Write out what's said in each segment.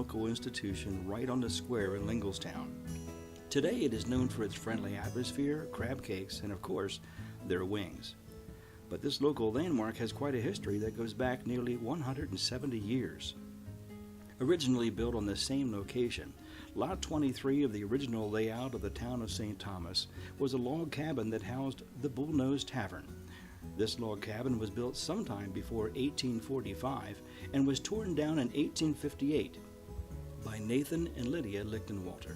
local institution right on the square in Linglestown. Today it is known for its friendly atmosphere, crab cakes, and of course, their wings. But this local landmark has quite a history that goes back nearly 170 years. Originally built on the same location, Lot 23 of the original layout of the town of St. Thomas was a log cabin that housed the Bullnose Tavern. This log cabin was built sometime before 1845 and was torn down in 1858 by Nathan and Lydia Lichtenwalter.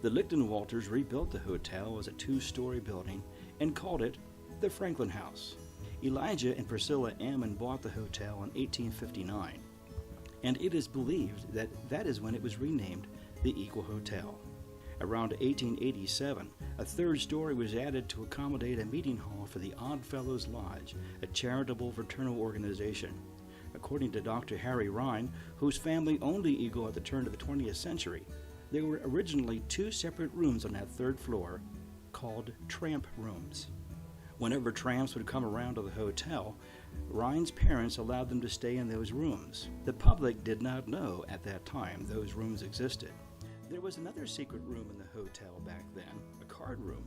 The Lichtenwalters rebuilt the hotel as a two-story building and called it the Franklin House. Elijah and Priscilla Ammon bought the hotel in 1859, and it is believed that that is when it was renamed the Eagle Hotel. Around 1887, a third story was added to accommodate a meeting hall for the Odd Fellows Lodge, a charitable fraternal organization. According to Dr. Harry Rhine, whose family owned the Eagle at the turn of the 20th century, there were originally two separate rooms on that third floor called tramp rooms. Whenever tramps would come around to the hotel, Rhine's parents allowed them to stay in those rooms. The public did not know at that time those rooms existed. There was another secret room in the hotel back then, a card room,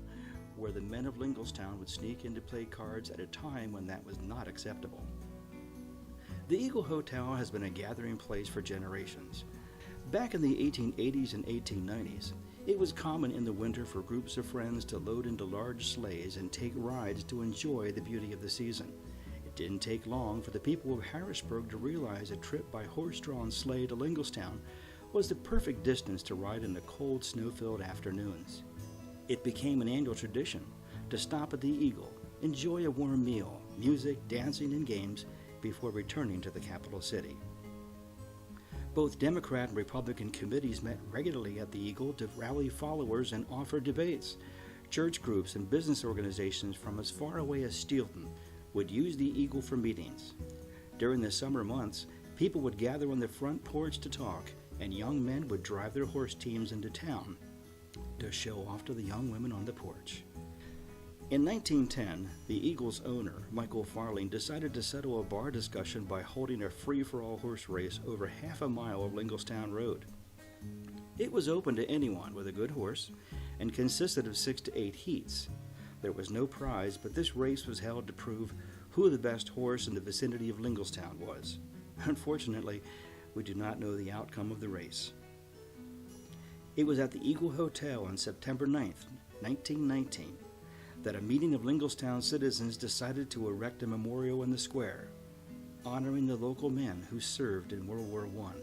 where the men of Linglestown would sneak in to play cards at a time when that was not acceptable. The Eagle Hotel has been a gathering place for generations. Back in the 1880s and 1890s, it was common in the winter for groups of friends to load into large sleighs and take rides to enjoy the beauty of the season. It didn't take long for the people of Harrisburg to realize a trip by horse-drawn sleigh to Linglestown was the perfect distance to ride in the cold, snow-filled afternoons. It became an annual tradition to stop at the Eagle, enjoy a warm meal, music, dancing, and games before returning to the capital city. Both Democrat and Republican committees met regularly at the Eagle to rally followers and offer debates. Church groups and business organizations from as far away as Steelton would use the Eagle for meetings. During the summer months, people would gather on the front porch to talk, and young men would drive their horse teams into town to show off to the young women on the porch. In 1910, the Eagle's owner, Michael Farling, decided to settle a bar discussion by holding a free-for-all horse race over half a mile of Linglestown Road. It was open to anyone with a good horse and consisted of 6 to 8 heats. There was no prize, but this race was held to prove who the best horse in the vicinity of Linglestown was. Unfortunately, we do not know the outcome of the race. It was at the Eagle Hotel on September 9th, 1919, that a meeting of Linglestown citizens decided to erect a memorial in the square, honoring the local men who served in World War I.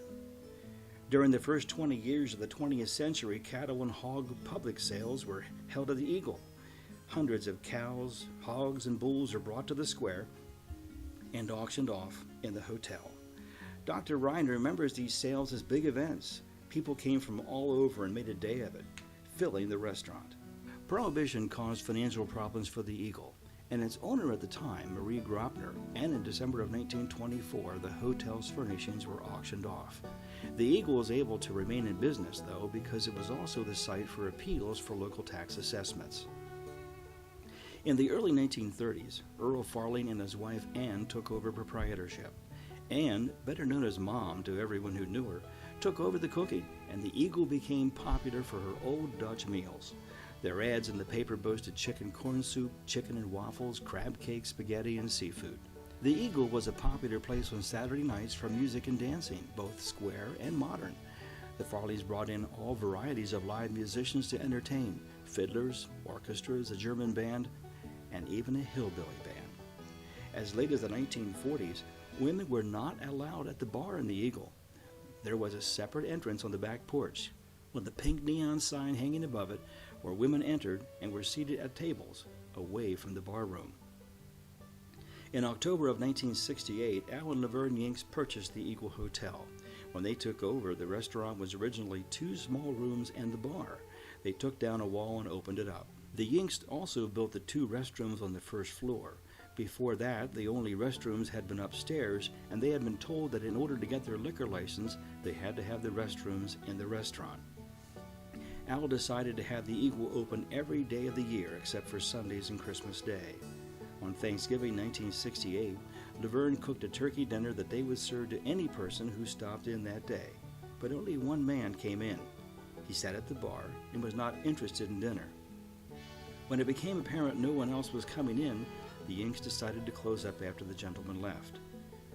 During the first 20 years of the 20th century, cattle and hog public sales were held at the Eagle. Hundreds of cows, hogs, and bulls are brought to the square and auctioned off in the hotel. Dr. Ryan remembers these sales as big events. People came from all over and made a day of it, filling the restaurant. Prohibition caused financial problems for the Eagle, and its owner at the time, Marie Gropner, and in December of 1924, the hotel's furnishings were auctioned off. The Eagle was able to remain in business, though, because it was also the site for appeals for local tax assessments. In the early 1930s, Earl Farling and his wife Anne took over proprietorship. Anne, better known as Mom to everyone who knew her, took over the cooking, and the Eagle became popular for her old Dutch meals. Their ads in the paper boasted chicken corn soup, chicken and waffles, crab cake, spaghetti, and seafood. The Eagle was a popular place on Saturday nights for music and dancing, both square and modern. The Farleys brought in all varieties of live musicians to entertain, fiddlers, orchestras, a German band, and even a hillbilly band. As late as the 1940s, women were not allowed at the bar in the Eagle. There was a separate entrance on the back porch, with a pink neon sign hanging above it, where women entered and were seated at tables away from the bar room. In October of 1968, Al and Laverne Yanks purchased the Eagle Hotel. When they took over, the restaurant was originally 2 small rooms and the bar. They took down a wall and opened it up. The Yanks also built the 2 restrooms on the first floor. Before that, the only restrooms had been upstairs, and they had been told that in order to get their liquor license, they had to have the restrooms in the restaurant. Al decided to have the Eagle open every day of the year except for Sundays and Christmas Day. On Thanksgiving 1968, Laverne cooked a turkey dinner that they would serve to any person who stopped in that day. but only one man came in. He sat at the bar and was not interested in dinner. When it became apparent no one else was coming in, the Yanks decided to close up after the gentleman left.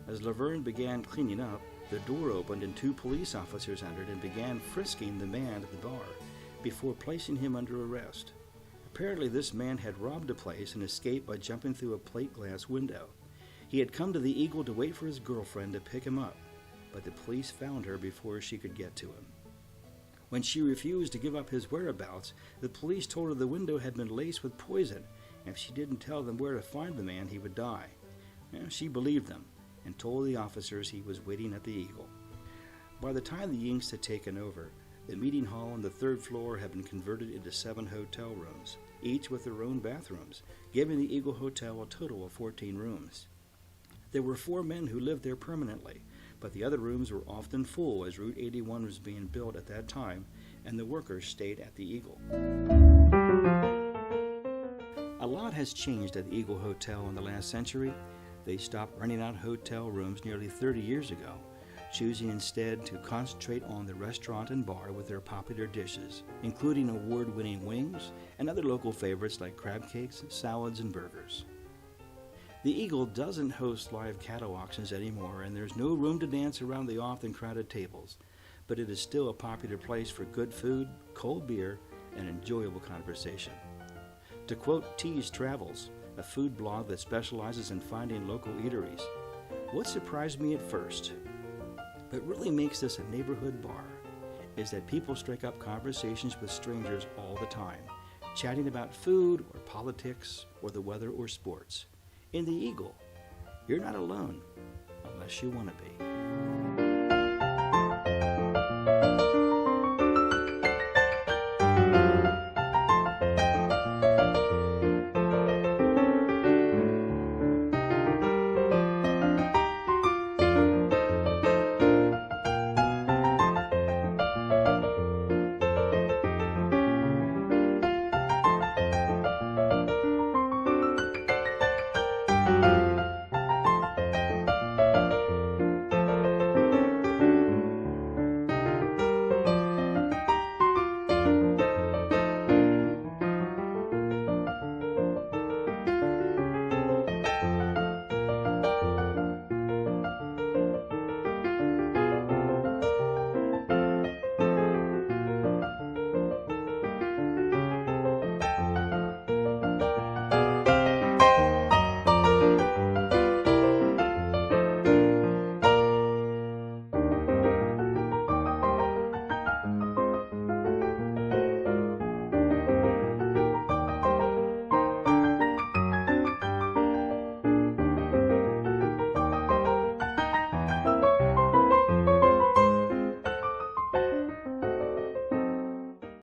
As Laverne began cleaning up, the door opened and 2 police officers entered and began frisking the man at the bar before placing him under arrest. Apparently this man had robbed a place and escaped by jumping through a plate glass window. He had come to the Eagle to wait for his girlfriend to pick him up, but the police found her before she could get to him. When she refused to give up his whereabouts, the police told her the window had been laced with poison, and if she didn't tell them where to find the man, he would die. She believed them and told the officers he was waiting at the Eagle. By the time the Yanks had taken over, the meeting hall on the 3rd floor had been converted into 7 hotel rooms, each with their own bathrooms, giving the Eagle Hotel a total of 14 rooms. There were 4 men who lived there permanently, but the other rooms were often full as Route 81 was being built at that time, and the workers stayed at the Eagle. A lot has changed at the Eagle Hotel in the last century. They stopped renting out hotel rooms nearly 30 years ago, choosing instead to concentrate on the restaurant and bar with their popular dishes, including award-winning wings and other local favorites like crab cakes, salads, and burgers. The Eagle doesn't host live cattle auctions anymore, and there's no room to dance around the often crowded tables, but it is still a popular place for good food, cold beer, and enjoyable conversation. To quote T's Travels, a food blog that specializes in finding local eateries, what surprised me at first, but really makes this a neighborhood bar, is that people strike up conversations with strangers all the time, chatting about food or politics or the weather or sports. In the Eagle, you're not alone unless you want to be.